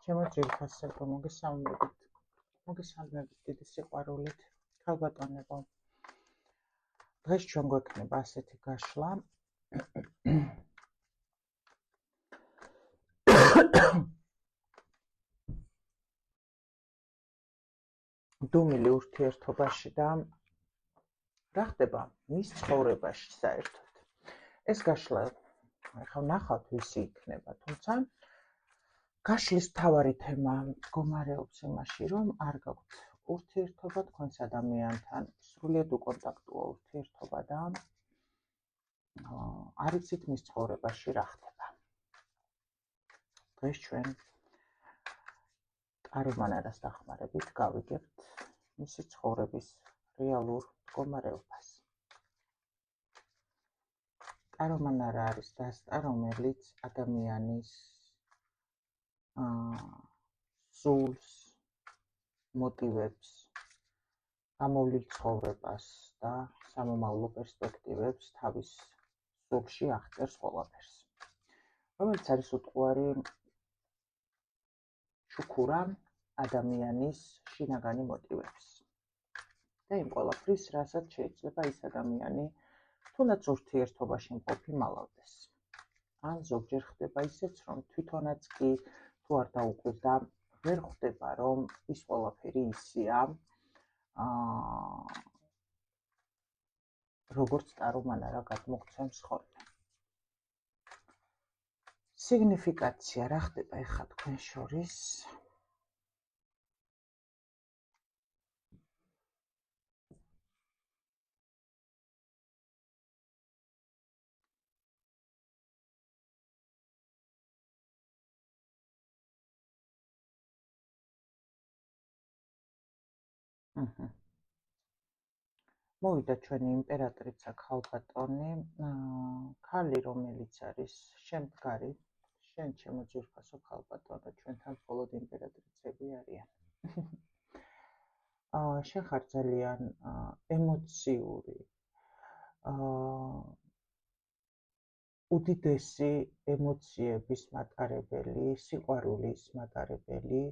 ჩემო ძვირფასებო, მოგესალმებით დიდი სიყვარულით, ქალბატონებო. დღეს ჩვენ გვექნება ასეთი გაშლა. დუმილი ურთიერთობაში და რა ხდება მის ცხოვრებაში საერთოდ. ეს გაშლა ახლა ნახავთ ვისი იქნება, თუმცა გაშლის მთავარი თემა მდგომარეობს იმაში, რომ არ გაქვთ ურთიერთობა თქვენს ადამიანთან, სრულიად უკონტაქტოა ურთიერთობა და არ იცით მის ცხოვრებაში რა ხდება. დღეს ჩვენ ტარომანარას დახმარებით გავიგებთ მისი ცხოვრების რეალურ მდგომარეობას. ტარომანარა არის დასტა, რომელიც ადამიანის სულს, მოტივებს, გამოვლილ ცხოვრებას და სამომავლო პერსპექტივებს თავის სულში აღწერს ყველაფერს. რომელიც არის უტყუარი შუქურა ადამიანის შინაგანი მოტივებს. და იმ ყველაფრის, რასაც შეიძლება ის ადამიანი თუნდაც ურთიერთობაში მყოფი მალავდეს. ან ზოგჯერ ხდება ისეც, რომ თვითონაც კი თუ არ დაუკვირდა, ვერ ხვდება, რომ ის ყველაფერი ისეა, როგორც ტარომანარა გადმოგცემს ხოლმე. სიგნიფიკაცია რა ხდება ეხლა თქვენ შორის? მოვიდა ჩვენი იმპერატრიცა ქალბატონი, ქალი, რომელიც არის შემდგარი, შენ ჩემო ძვირფასო ქალბატონო, ჩვენთან მხოლოდ იმპერატრიცები არიან. შენ ხარ ძალიან ემოციური, უდიდესი ემოციების მატარებელი, სიყვარულის მატარებელი,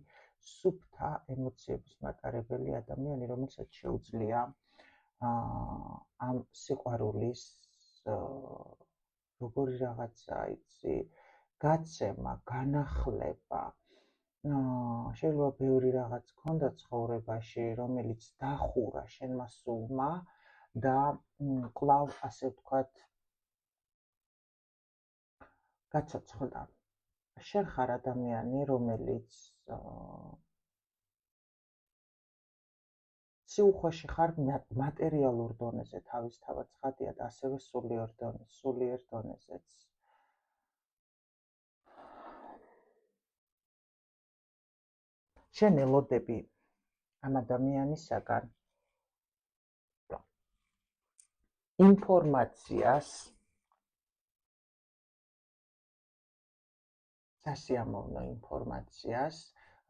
სუფთა ემოციების მატარებელი ადამიანი, რომელსაც შეუძლია ამ სიყვარულის როგორი რაღაცა იცი, გაცემა, განახლება. შეიძლება ბევრი რაღაც გქონდა ცხოვრებაში, რომელიც დახურა შენმა სულმა და კვლავ ასე ვთქვათ გაცოცხლდა. შენ ხარ ადამიანი, რომელიც სიუხვეში ხარ მატერიალურ დონეზე თავისთავად ცხადია და ასევე სულიერ დონეზეც. შენ ელოდები ამ ადამიანისაგან ინფორმაციას, სასიამოვნო ინფორმაციას,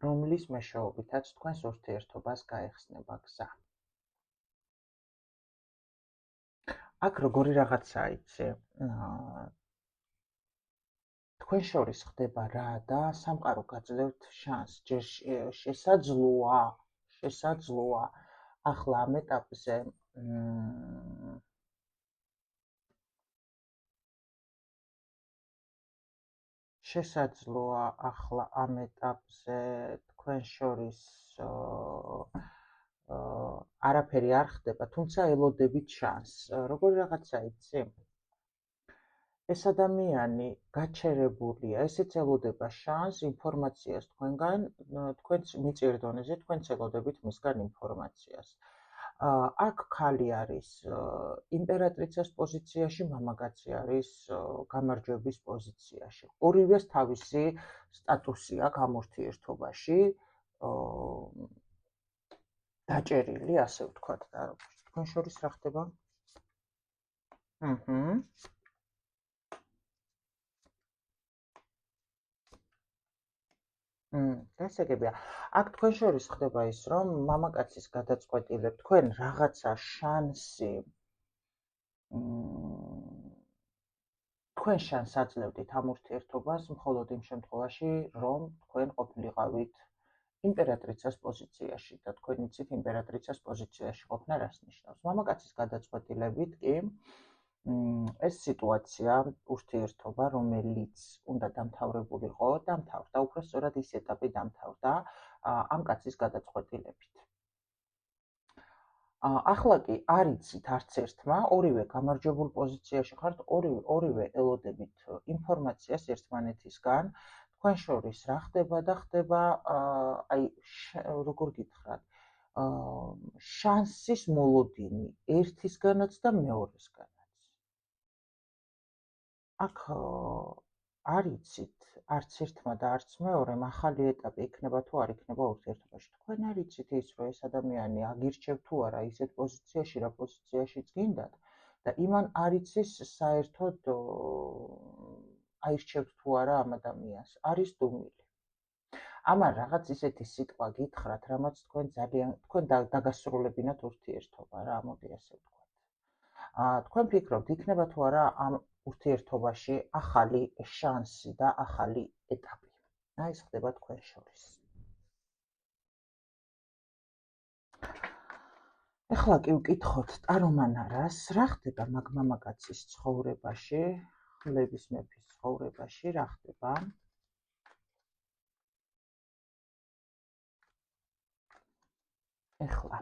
რომლის მეშვეობითაც თქვენს ურთიერთობას გაეხსნება გზა. აქ როგორი რაღაცაა იცი, თქვენ შორის ხდება რა და სამყარო გაძლევთ შანსს, ჯერ შესაძლოა ახლა ამ ეტაპზე თქვენ შორის არაფერი არ ხდება, თუმცა ელოდებით შანსს. როგორი რაღაცა იცი? ეს ადამიანი გაჩერებულია, ესეც ელოდება შანსს, ინფორმაციას თქვენგან, თქვენც მიწიერ დონეზე, თქვენც ელოდებით მისგან ინფორმაციას. აქ ქალი არის იმპერატრიცას პოზიციაში, მამაკაცი არის გამარჯვების პოზიციაში. ორივეს თავისი სტატუსი აქვს ამ ურთიერთობაში, დაჭერილი, ასე ვთქვათ, და თქვენ შორის რა ხდება? გასაგებია. აქ თქვენ შორის ხდება ის, რომ მამაკაცის გადაწყვეტილებ თქვენ რაღაცა შანსი თქვენ შანსს აძლევდით ამ ურთიერთობას მხოლოდ იმ შემთხვევაში, რომ თქვენ ყოფილიყავით იმპერატრიცას პოზიციაში და თქვენ იცით იმპერატრიცას პოზიციაში ყოფნა რას ნიშნავს. მამაკაცის გადაწყვეტილებით კი ეს სიტუაცია, ურთიერთობა, რომელიც უნდა დამთავრებულიყო, დამთავრდა, უпростоრად ის ეტაპი დამთავრდა ამ კაცის გადაწყვეტილებით. ახლა კი არ იცით არც ერთმა, ორივე გამარჯვებულ პოზიციაში ხართ, ორივე ელოდებით ინფორმაციას ერთმანეთისგან, თქვენ შორის რა ხდება და ხდება, როგორ გითხრათ, შანსის მოლოდინი ერთისგანაც და მეორესგანაც. აქ არ იცით არც ერთმა და არც მეორემ ახალი ეტაპი იქნება თუ არ იქნება ურთიერთობაში. თქვენ არ იცით ის, რომ ეს ადამიანი აგირჩევ თუ არა ისეთ პოზიციაში, რა პოზიციაშიც გინდათ და იმან არ იცის საერთოდ აირჩევთ თუ არა ამ ადამიანს. არის დუმილი. ამან რაღაც ისეთი სიტყვა გითხრათ, რამაც თქვენ დაგასრულებინათ ურთიერთობა რა, მოდი ასე ვთქვათ. თქვენ ფიქრობთ, იქნება თუ არა ამ ურთიერთობაში ახალი შანსი და ახალი ეტაპი. ეს ხდება თქვენ შორის. ეხლა კი ვკითხოთ ტარომანარას, რა ხდება მაგ მამაკაცის ცხოვრებაში, ხლების მეფის ცხოვრებაში, რა ხდება? ეხლა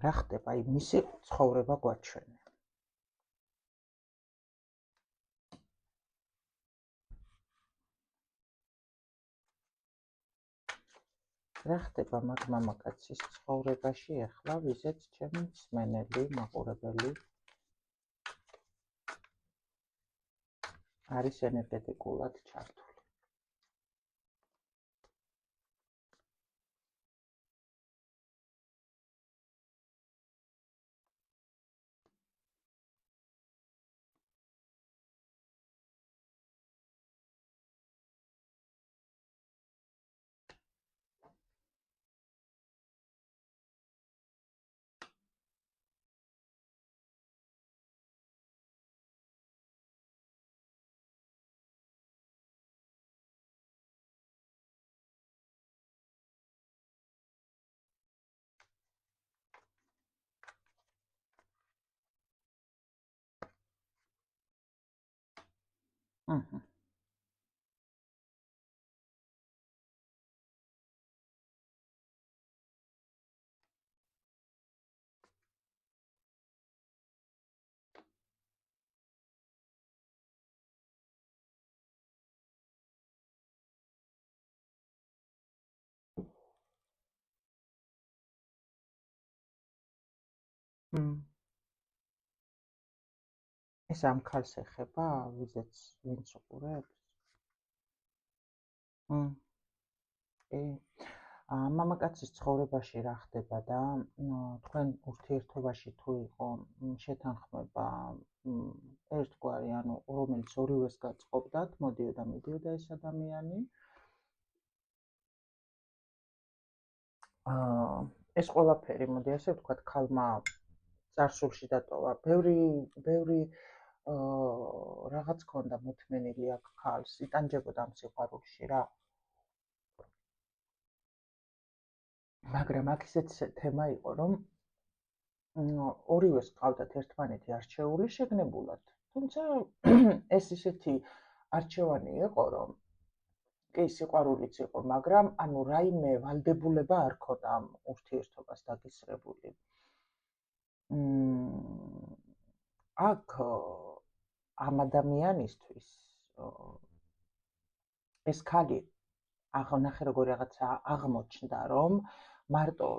რა ხდება, მისი ცხოვრება გვაჩვენე. რა ხდება მაგ მამაკაცის ცხოვრებაში ეხლა, ვიზეც ჩემი მსმენელი, მაყურებელი არის ენერგეტიკულად ჩართული. ეს ამ ქალს ეხება, ვიზეც ვინც უყურებს? მამაკაცის ცხოვრებაში რა ხდება და თქვენ ურთიერთობაში თუ იყო შეთანხმება ერთგვარი, ანუ რომელიც ორივეს გაწყობდათ, მოდიოდა მიდიოდა ეს ადამიანი. ეს ყველაფერი, მოდი ასე ვთქვათ, ქალმა წარსულში დატოვა. ბევრი რაღაც ქონდა მოთმენილი აქ ქალს, იტანჯებოდა ამ სიყვარულში რა. მაგრამ აქ ისეთ თემა იყო, რომ ორივეს ყავდათ ერთმანეთი არჩეული შეგნებულად. თუმცა ეს ისეთი არჩევანი იყო, რომ კი სიყვარულიც იყო, მაგრამ ანუ რაიმე ვალდებულება არ ქონდა ამ ურთიერთობას დაგისრებული. აქ ამ ადამიანისთვის ეს ქალი აღნახე როგორ რაღაცა აღმოჩნდა, რომ მარტო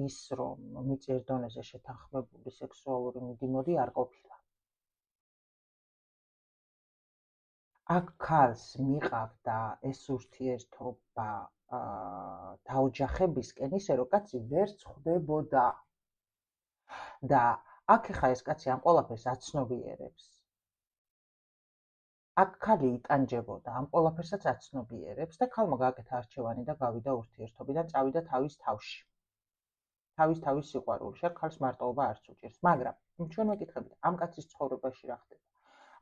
ის, რომ მიწიერ დონეზე შეთანხმებული სექსუალური მიდიმოდი არ ყოფილა. აქ ქალს მიყავდა ეს ურთიერთობა დაოჯახებისკენ, ისე რომ კაცი ვერ ხვდებოდა. და აქ ხა ეს კაცი ამ ყველაფერს აცნობიერებს. აქ ქალი იტანჯებოდა, ამ ყველაფერსაც აცნობიერებს და ქალმა გააკეთა არჩევანი და გავიდა ურთიერთობიდან, წავიდა თავის თავში. თავის სიყვარულში, აქ ქალს მარტოობა არც უჭირს, მაგრამ ჩვენ ვეკითხებით, ამ კაცის ცხოვრებაში რა ხდება?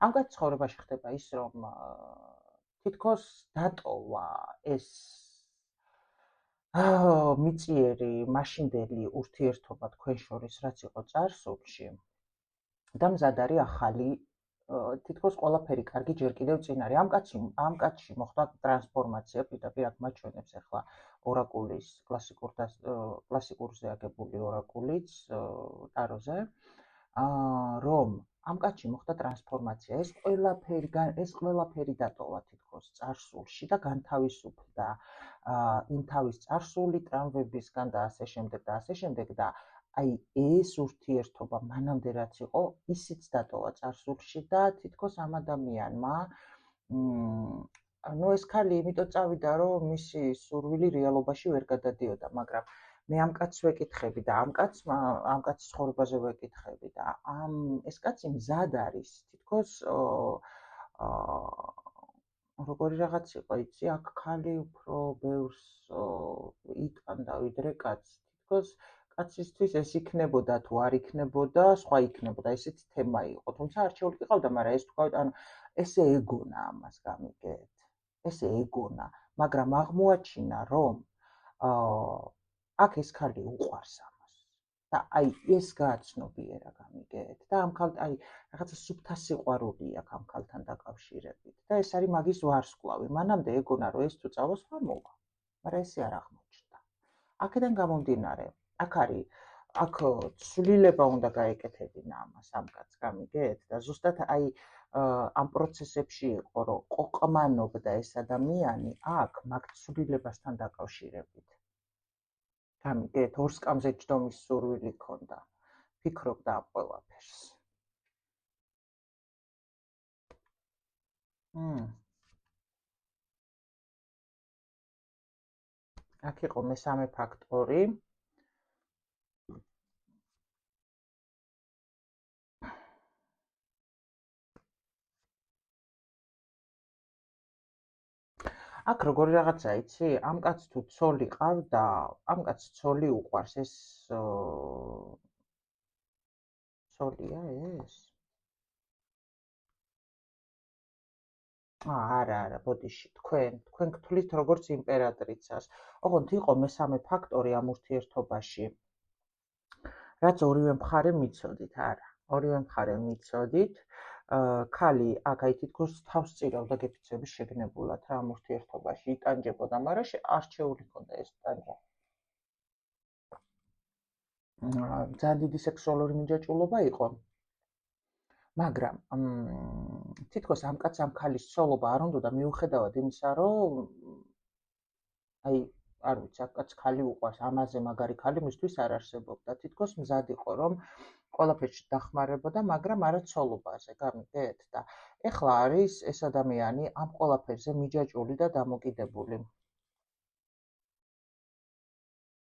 ამ კაცის ცხოვრებაში ხდება ის, რომ თითქოს დატოვა ეს მიწიერი, მაშინდელი ურთიერთობა თქვენ შორის, რაც იყო წარსულში და მზად არის ახალი თითქოს ყველაფერი კარგი ჯერ კიდევ წინ არის. ამ კაცში მოხდა ტრანსფორმაცია, პირდაპირ აქ მაჩვენებს ახლა ორაკულის კლასიკურზე აგებული ორაკულიც ტაროზე, რომ ამ კაცში მოხდა ტრანსფორმაცია. ეს ყველაფერი დატოვა თითქოს წარსულში და განთავისუფლდა იმ თავის წარსული ტრავმებისგან და ასე შემდეგ და აი ეს ურთიერთობა მანამდე რაც იყო, ისიც დატოვა წარსულში და თითქოს ამ ადამიანმა ეს ქალი იმიტომ წავიდა, რომ მისი სურვილი რეალობაში ვერ გადადიოდა, მაგრამ მე ამ კაცს ვეკითხები და ამ კაცის ცხოვრებაზე ვეკითხები და ეს კაცი მზად არის თითქოს როგორი რაღაც იყო, იცი, აქ ქალი უფრო ბევრს იტანდა ვიდრე კაცი. თითქოს კაცისთვის ეს იქნებოდა თუ არ იქნებოდა, სხვა იქნებოდა, ესეც თემა იყო. თუმცა არჩეული ყავდა, მაგრამ ეს თქვა, ესე ეგონა ამას გამიგეთ. ესე ეგონა, მაგრამ აღმოაჩინა, რომ აქ ეს ქალი უყვარს ამას. და აი ეს გააცნობიერა გამიგეთ. და ამ ქალ აი რაღაცა სუფთა სიყვარული აქვს ამ ქალთან დაკავშირებით. და ეს არის მაგის ვარსკვლავი. მანამდე ეგონა, რომ ეს თუ წავა სხვა მოვა. მაგრამ ესე არ აღმოჩნდა. აქედან გამომდინარე, აქ ცვლილება უნდა გაეკეთებინა ამას ამ კაცს გამიგეთ და ზუსტად აი ამ პროცესებში იყო, რომ ყოყმანობდა ეს ადამიანი აქ მაგ ცვლილებასთან დაკავშირებით. გამიგეთ, ორსკამზე ჯდომის სურვილი ჰქონდა. ფიქრობდა ამ ყველაფერს. აქ იყო მესამე ფაქტორი. აქ როგორი რაღაცა იცი, ამ კაცს თუ ცოლი ყავდა, ამ კაცს ცოლი უყვარს, ეს ცოლია ეს? არა, ბოდიში, თქვენ გთვლით როგორც იმპერატრიცას. ოღონდ იყო მესამე ფაქტორი ამ ურთიერთობაში. რაც ორივე მხარე მიცოდით, არა. ორივე მხარე მიცოდით. ქალი აქ აი თითქოს თავს წირავდა გეფიცების შეგნებულად რა ამ ურთიერთობაში იტანჯებოდა, მაგრამ არჩეული ჰქონდა ეს ტანჯვა. ძალიან დიდი სექსუალური მინჯაჭულობა იყო. მაგრამ თითქოს ამ კაცს ამ ქალის ცოლობა არ უნდა მიუხედავად იმისა, რომ აი არ ვიცი, აქ კაც ქალი უყვარს, ამაზე მაგარი ქალი მისთვის არ არსებობდა. თითქოს მზად იყო, რომ ყველაფერში დახმარებოდა, მაგრამ არა ცოლობაზე, გამიგეთ? და ეხლა არის ეს ადამიანი ამ ყველაფერზე მიჯაჭვული და დამოკიდებული.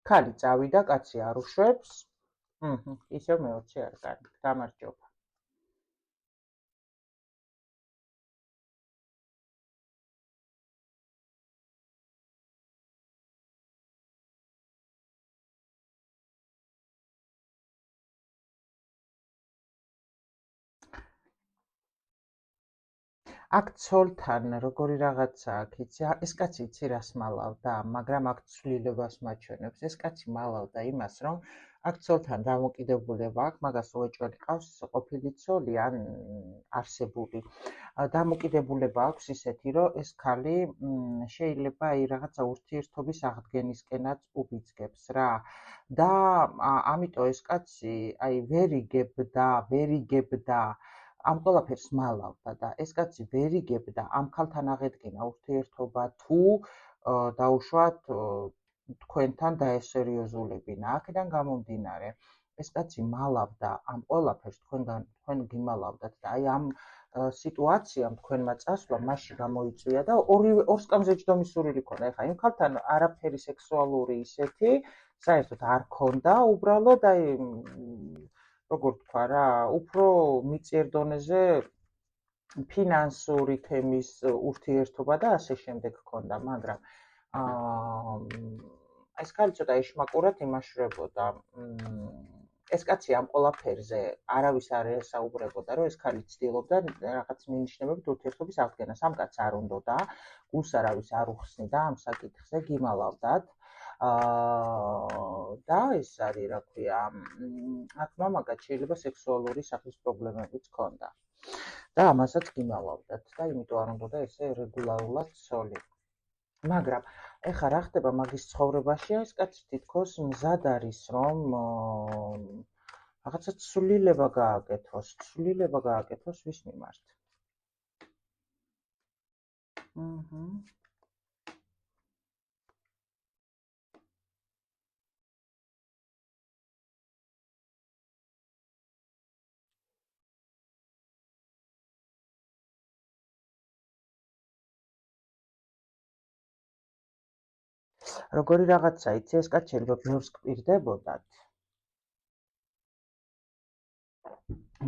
ქალი წავიდა, კაცი არ უშვებს. ისევ მე-20 არკანი. გამარჯობა. აქ ცოლთან როგორი რაღაცა აქ იცი, ეს კაცი იცი რას მალავდა, მაგრამ აქ ცვლილებას მაჩვენებს. ეს კაცი მალავდა იმას, რომ აქ ცოლთან დამოკიდებულება აქვს, მაგას უეჭველი ყავს ყოფილი ცოლი ან არსებული. დამოკიდებულება აქვს ისეთი, რომ ეს ქალი შეიძლება აი რაღაცა ურთიერთობის აღდგენისკენაც უბიძგებს რა. და ამიტომ ეს კაცი აი ვერ იგებდა ამ ყველაფერს მალავდა და ეს კაცი ვერ იგებდა ამ ქალთან აღედგინა ურთიერთობა თუ დაუშვათ თქვენთან დაესერიოზულებინა. აქედან გამომდინარე, ეს კაცი მალავდა ამ ყველაფერს თქვენ გიმალავდათ და აი ამ სიტუაციამ თქვენმა წასვლა მასში გამოიწვია და ორსკამზე ჯდომის სურვილი ჰქონდა. ეხლა იმ ქალთან არაფერი სექსუალური ისეთი საერთოდ არ ჰქონდა, უბრალოდ აი როგორ თქვა რა, უფრო მიწიერ დონეზე ფინანსური თემის ურთიერთობა და ასე შემდეგ ჰქონდა, მაგრამ ეს ქალი ცოტა ეშმაკურად იმაშვრებოდა. ეს კაცი ამ ყველაფერზე არავის არ ესაუბრებოდა, რომ ეს ქალი ცდილობდა რაღაც მინიშნებით ურთიერთობის აღდგენას. ამ კაცს არ უნდოდა, გულს არავის არ უხსნიდა ამ საკითხზე, გიმალავდათ. და ეს არის, რა ქვია, აქ მაგათ შეიძლება სექსუალური სახის პრობლემებიც ჰქონდა. და ამასაც გიმალავდათ და იმიტომ არ უნდოდა ესე რეგულარულად ცოლი. მაგრამ ეხლა რა ხდება მაგის ცხოვრებაში, ეს კაცი თითქოს მზად არის, რომ რაღაცა ცვლილება გააკეთოს ვის მიმართ. როგორი რაღაცა იცი, ეს კაცი შეიძლება ბევრს გპირდებოდათ,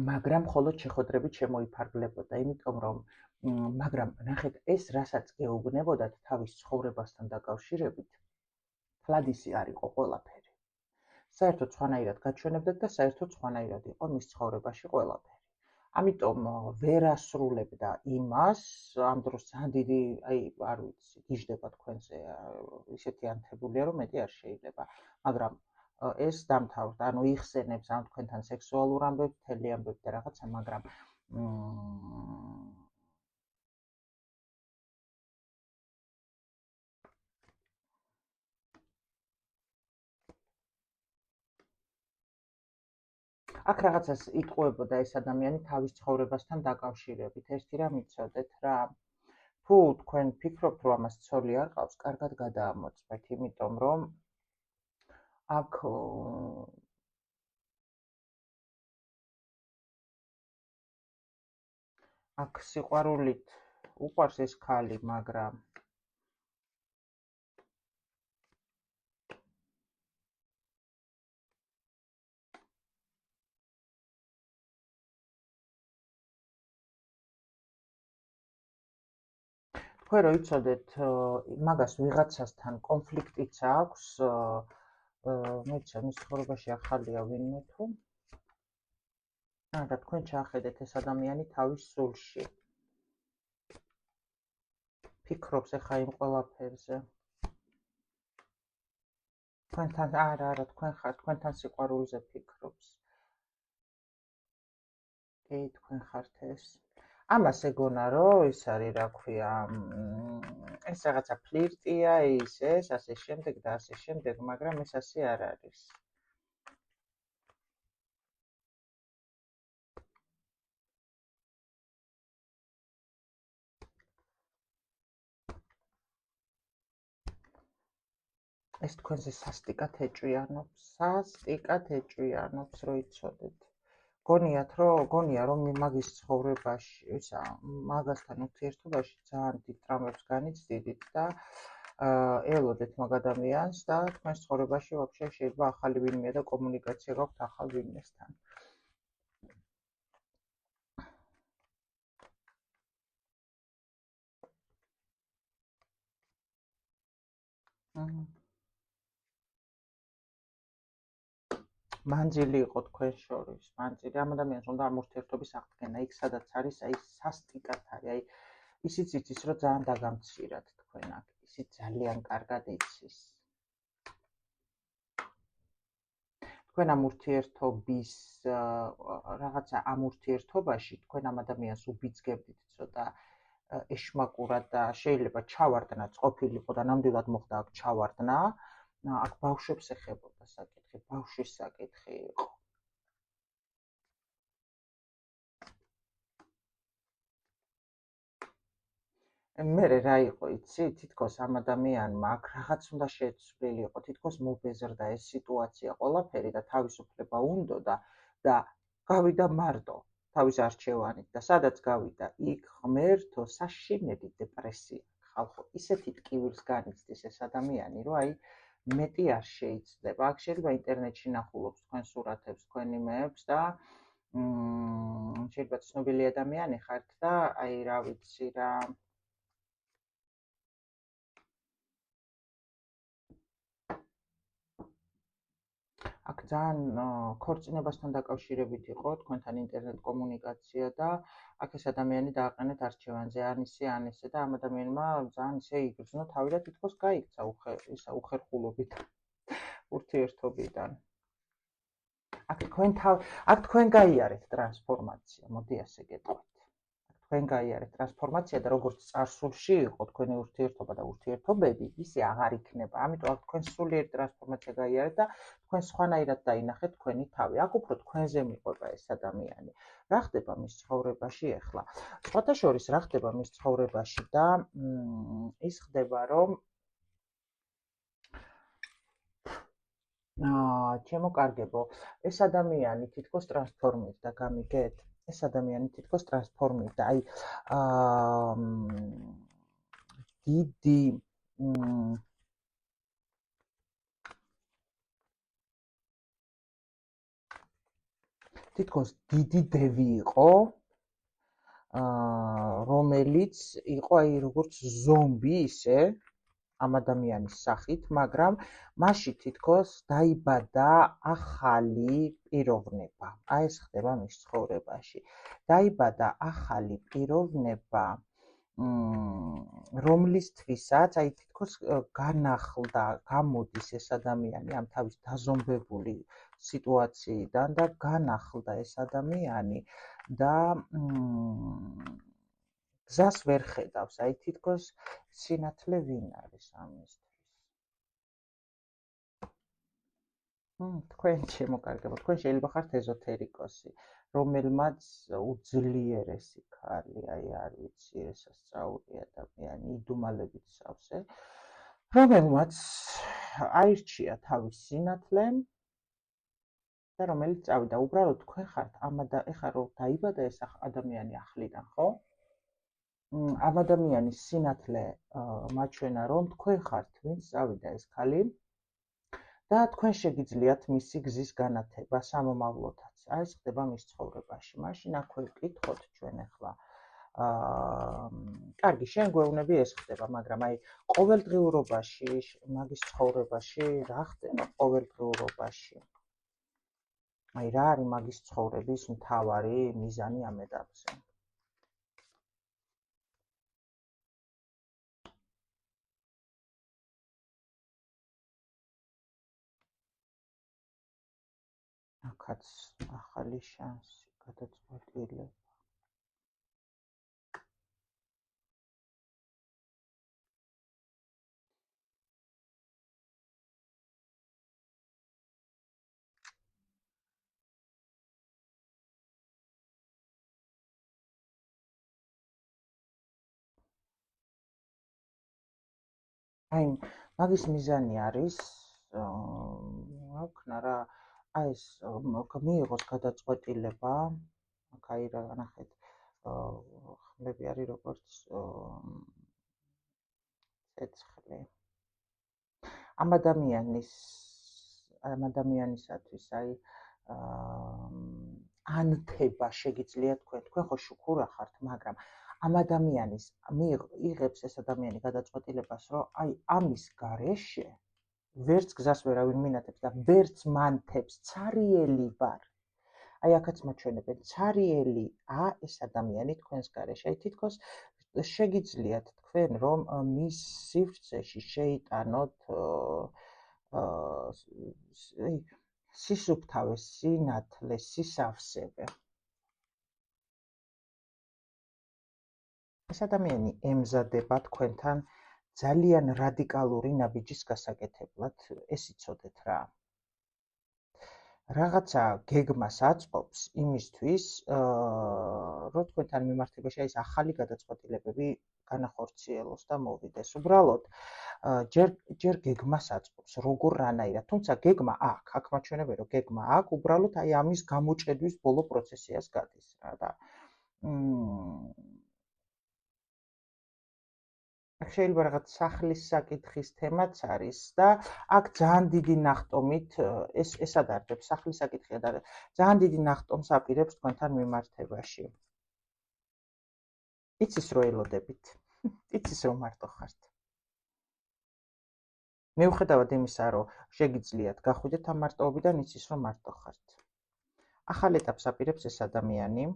მაგრამ მხოლოდ შეხვედრებით შემოიფარგლებოდა, იმიტომ რომ მაგრამ ნახეთ, ეს რასაც გეუბნებოდათ თავის ცხოვრებასთან დაკავშირებით, თლადისი არ იყო ყველაფერი. საერთოდ სხვანაირად გაჩვენებდათ და საერთოდ სხვანაირად იყო მის ცხოვრებაში ყველაფერი. ამიტომ ვერ ასრულებდა იმას, ამ დროს ძალიან დიდი, არ ვიცი, გიждდება თქვენზე, ისეთი ანთებულია, რომ მეტი არ შეიძლება. მაგრამ ეს დამთავრდა, იხსენებს ამ თქვენთან სექსუალურ ამბებს, მთელი ამბები და რაღაცა, მაგრამ აქ რაღაცას იტყუებოდა ეს ადამიანი თავის ცხოვრებასთან დაკავშირებით. ერთი რამ იცოდეთ რა, თუ თქვენ ფიქრობთ, რომ ამას ცოლი არ ყავს, კარგად გადაამოწმეთ, იმიტომ რომ აქ სიყვარულით უყვარს ეს ქალი, მაგრამ თქვენ რო იცოდეთ, მაგას ვიღაცასთან კონფლიქტიც აქვს, მეც მის ცხოვრებაში ახალია ვინმე თუ და თქვენ ჩაახედეთ ეს ადამიანი თავის სულში. ფიქრობს ახლა იმ ყველაფერზე. თქვენთან არა, თქვენ ხართ, თქვენთან სიყვარულზე ფიქრობს. კი, თქვენ ხართ ეს. ამას ეგონა, რომ ის არის, რა ქვია, ეს რაღაცა ფლირტია, ეს, ასე შემდეგ და ასე შემდეგ, მაგრამ ეს ასე არ არის. ეს თქვენზე სასტიკად ეჭვიანობს, რო იცოდეთ. გონია, რომ მაგის ცხოვრებაში, ისა, მაგასთან ურთიერთობაში ძალიან დიდ ტრამვებს განიცდიდით და ელოდეთ მაგ ადამიანს და თქვენს ცხოვრებაში ვაფშე შეიძლება ახალი ვინმე და კომუნიკაცია გაქვთ ახალ ვინმესთან. მანძილი იყო თქვენ შორის, მანძილი. ამ ადამიანს უნდა ამ ურთიერთობის აღდგენა, იქ სადაც არის, სასტიკად არის, ისიც იცის, რომ ძალიან დაგამცირად თქვენ აქ, ისიც ძალიან კარგად იცის. თქვენ ამ ურთიერთობის რაღაცა ამ ურთიერთობაში თქვენ ამ ადამიანს უბიძგებდით ცოტა ეშმაკურად და შეიძლება ჩავარდნაც ყოფილიყო და ნამდვილად მოხდა აქ ჩავარდნა, აქ ბავშვებს ეხებოდა საკითხი, ბავშვის საკითხი იყო. მერე რა იყო, იცი, თითქოს ამ ადამიანმა აქ რაღაც უნდა შეცვლილიყო, თითქოს მობეზრდა ეს სიტუაცია ყველაფერი და თავისუფლება უნდოდა და გავიდა მარტო თავის არჩევანით და სადაც გავიდა, იქ ღმერთო, საშინელი დეპრესია. ხალხო, ისეთი ტკივილს განიცდის ეს ადამიანი, რომ მეტი არ შეიძლება. აქ შეიძლება ინტერნეტში ნახულობს თქვენ სურათებს, თქვენ იმეებს და შეიძლება ცნობილი ადამიანი ხართ და აი რა ვიცი რა აქ ძალიან ქორწინებასთან დაკავშირებით იყო თქვენთან ინტერნეტ კომუნიკაცია და აქ ეს ადამიანი დააყენეთ არჩევანზე ან ისე ან ესე და ამ ადამიანმა ძალიან ისე იგრძნო თავი და თითქოს გაიქცა უხერხულობით ურთიერთობიდან. აქ თქვენ გაიარეთ ტრანსფორმაცია, მოდი ასე გეტყვით. თქვენ გაიარეთ ტრანსფორმაცია და როგორც წარსულში იყო თქვენი ურთიერთობა და ურთიერთობები, ისე აღარ იქნება. ამიტომ აქ თქვენ სულიერ ტრანსფორმაცია გაიარეთ და თქვენ სხვანაირად დაინახეთ თქვენი თავი. აქ უფრო თქვენზე მიყვება ეს ადამიანი. რა ხდება მის ცხოვრებაში ახლა? სხვათა შორის რა ხდება მის ცხოვრებაში და ის ხდება, რომ ჩემო კარგებო, ეს ადამიანი თითქოს ტრანსფორმირდა, გამიგეთ? ეს ადამიანი თითქოს ტრანსფორმირდა. აი დიდი თითქოს დიდი დევი იყო, რომელიც იყო აი როგორც ზომბი ისე ამ ადამიანის სახით, მაგრამ მასში თითქოს დაიბადა ახალი პიროვნება. აი ეს ხდება მის ცხოვრებაში. დაიბადა ახალი პიროვნება, რომლისთვისაც აი თითქოს განახლდა, გამოდის ეს ადამიანი ამ თავის დაზომბებული სიტუაციიდან და განახლდა ეს ადამიანი და გზას ვერ ხედავს, აი თითქოს სინათლე ვინ არის ამისთვის? თქვენ ჩემო კარგებო, თქვენ შეიძლება ხართ ეზოთერიკოსი, რომელმაც უძლიერესი ქალი, აი არ ვიცი, ესასწაული ადამიანი, იდუმალებით სავსე, რომელმაც აირჩია თავის სინათლე და რომელიც წავიდა. უბრალოდ თქვენ ხართ ეხლა რომ დაიბადა ეს ადამიანი ახლიდან, ხო? ამ ადამიანის სინათლე მაჩვენა, რომ თქვენ ხართ, ვინც წავიდა ეს ქალი და თქვენ შეგიძლიათ მისი გზის განათება სამომავლოდაც. აი ეს ხდება მის ცხოვრებაში. მაშინ აქვე ვკითხოთ ჩვენ ახლა. კარგი, შენ გვეუბნები ეს ხდება, მაგრამ აი ყოველდღიურობაში, მაგის ცხოვრებაში რა ხდება ყოველდღიურობაში? აი რა არის მაგის ცხოვრების მთავარი მიზანი ამ ეტაპზე? აქაც ახალი შანსი, გადაწყვეტილება. აი მაგის მიზანი არის ვქნა რა აი ეს მიიღოს გადაწყვეტილება აქ აი რა ნახეთ ხმლები არის როგორც ცეცხლი ამ ადამიანისათვის აი ანთება შეგიძლიათ თქვენ ხო შუქურა ხართ მაგრამ ამ ადამიანის იღებს ეს ადამიანი გადაწყვეტილებას რომ აი ამის გარეშე ვერც გზას ვერავინ მინათებს და ვერც მანთებს ცარიელი ვარ. აი აქაც მაჩვენებენ ცარიელია ეს ადამიანი თქვენს გარეშე. აი თითქოს შეგიძლიათ თქვენ რომ მის სივრცეში შეიტანოთ სისუფთავე, სინათლე, სისავსებე. ეს ადამიანი ემზადება თქვენთან ძალიან რადიკალური ნაბიჯის გასაკეთებლად, ეს იცოდეთ რა. რაღაცა გეგმას აწყობს იმისთვის, რომ თქვენთან მიმართებაში ეს ახალი გადაწყვეტილებები განახორციელოს და მოვიდეს. უბრალოდ ჯერ გეგმას აწყობს, როგორ რანაირად. თუმცა გეგმა აქ მაჩვენებენ, რომ გეგმა აქ უბრალოდ აი ამის გამოჭედვის ბოლო პროცესიას გადის რა და აქ შეიძლება რაღაც სახლის საკითხის თემაც არის და აქ ძალიან დიდი ნახტომით ეს ადარდებს სახლის საკითხია და ძალიან დიდი ნახტომს აპირებს თქვენთან მიმართებაში. იცის რომ ელოდებით. იცის რომ მარტო ხართ. მიუხედავად იმისა, რომ შეგიძლიათ გახვიდეთ ამ მარტოობიდან, იცის რომ მარტო ხართ. ახალ ეტაპს აპირებს ეს ადამიანი.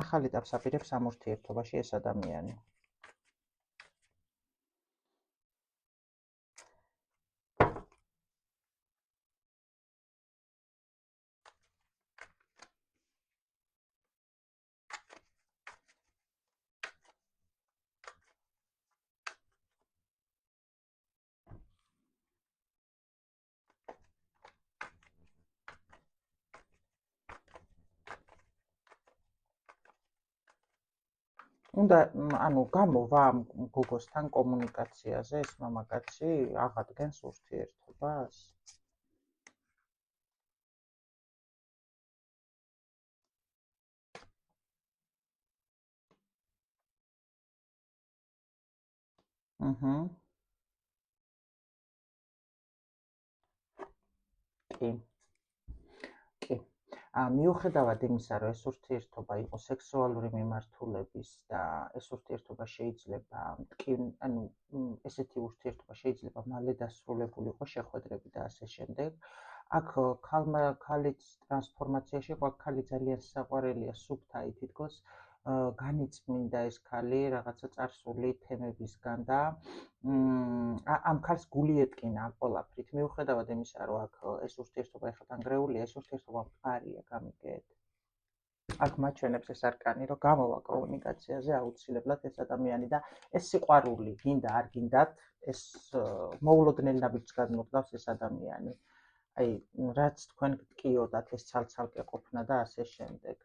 ახალ ეტაპს აპირებს ამ ურთიერთობაში ეს ადამიანი. უნდა ანუ გამოვა ამ გოგოსთან კომუნიკაციაზე ეს მამაკაცი აღადგენს ურთიერთობას. კი. მიუხედავად იმისა, რომ ეს ურთიერთობა იყო სექსუალური მიმართულების და ეს ურთიერთობა შეიძლება ესეთი ურთიერთობა შეიძლება მალე დასრულებული იყო შეხვედრები და ასე შემდეგ. აქ ქალიც ტრანსფორმაციაში იყო, ქალი ძალიან საყვარელია, სუფთაი თითქოს განიწმინდა ეს ქალი რაღაცა წარსული თემებისგან და ამ ქალს გული ეტკინა ყველაფრით. მიუხედავად იმისა, რომ აქ ეს ურთიერთობა ეხლა დანგრეულია, ეს ურთიერთობა მყარია, გამიგეთ. აქ მაჩვენებს ეს არკანი, რომ გამოვა კომუნიკაციაზე აუცილებლად ეს ადამიანი და ეს სიყვარული, გინდა არ გინდათ, ეს მოულოდნელ ნაბიჯს გადმოდგავს ეს ადამიანი. აი, რაც თქვენ გტკიოდათ, ეს ცალ-ცალკე ყოფნა და ასე შემდეგ.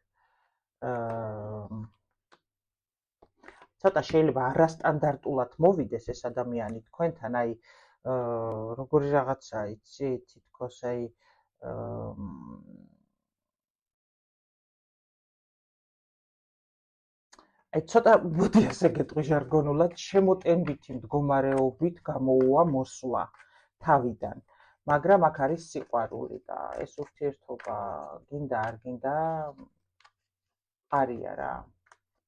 ცოტა შეიძლება არასტანდარტულად მოვიდეს ეს ადამიანი თქვენთან, აი როგორი რაღაცა იცი, თითქოს აი ცოტა მოდი ასე გეტყვი ჟარგონულად, შემოტენვითი მდგომარეობით გამოუვა მოსვლა თავიდან. მაგრამ აქ არის სიყვარული და ეს ურთიერთობა გინდა არ გინდა არია რა.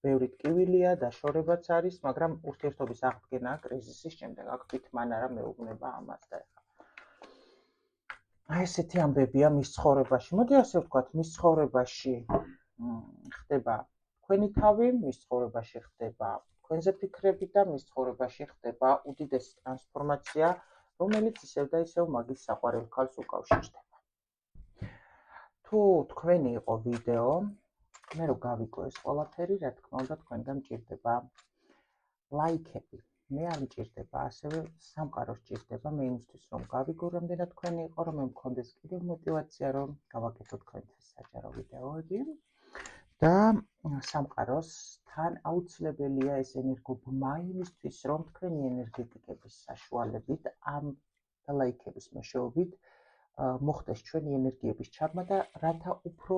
ბევრი ტკივილია, დაშორებაც არის, მაგრამ ურთიერთობის აღდგენა კრიზისის შემდეგ აქ თვითმან არა მეუბნება ამას და ეხლა. აი ესეთი ამბებია მის ცხოვრებაში. მოდი ასე ვთქვათ, მის ცხოვრებაში ხდება თქვენი თავი, მის ცხოვრებაში ხდება თქვენზე ფიქრები და მის ცხოვრებაში ხდება უდიდესი ტრანსფორმაცია, რომელიც ისევ და ისევ მაგის საყვარელ ქალს უკავშირდება. თუ თქვენი იყო ვიდეო, მე რო გავიგო ეს ყველაფერი, რა თქმა უნდა, თქვენგან მჭირდება ლაიქები. მე არ მჭირდება, ასევე სამყარო სჭირდება მე იმისთვის, რომ გავიგო, რამდენად თქვენი იყო, რომ მე მქონდეს კიდევ мотиваცია, რომ გავაკეთო თქვენთვის საჯარო ვიდეოები და სამყაროს თან აუცილებელია ეს ენერგობმა იმისთვის, რომ თქვენი ენერგეტიკების საშუალებით ამ ლაიქების მეშვეობით მოხდეს ჩვენი ენერგიების ჩაბმა და რათა უფრო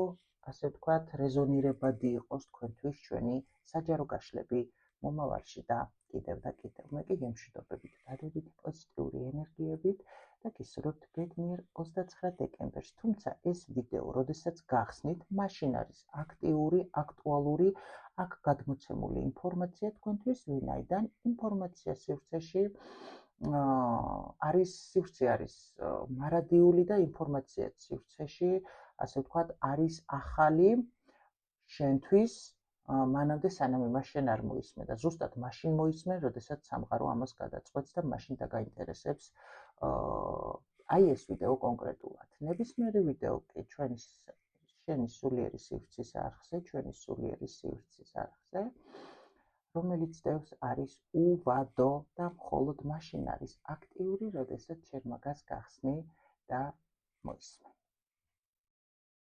ასე ვთქვათ, რეზონირებადი იყოს თქვენთვის ჩვენი საჯარო გაშლები მომავალში და კიდევ და კიდევ. მე კი გემშვიდობებით, დადებითი პოზიტიური ენერგიებით და გისურვებთ ბედნიერ 29 დეკემბერს. თუმცა ეს ვიდეო, როდესაც გახსნით, მაშინ არის აქტიური, აქტუალური, აქ გადმოცემული ინფორმაცია თქვენთვის, ვინაიდან ინფორმაცია სივრცეში სივრცე არის მარადიული და ინფორმაცია სივრცეში, ასე ვთქვათ, არის ახალი შენთვის, მანამდე სანამ იმას შენ არ მოისმე და ზუსტად მაშინ მოისმე, როდესაც სამყარო ამას გადაწყვეტს და მაშინ დაგაინტერესებს აი ეს ვიდეო კონკრეტულად. ნებისმიერი ვიდეო კი შენი სულიერი სივრცის არხზე, ჩვენი სულიერი სივრცის არხზე, რომელიც დევს არის უვადო და მხოლოდ მაშინ არის აქტიური, როდესაც შენ მაგას გახსნი და მოისმე.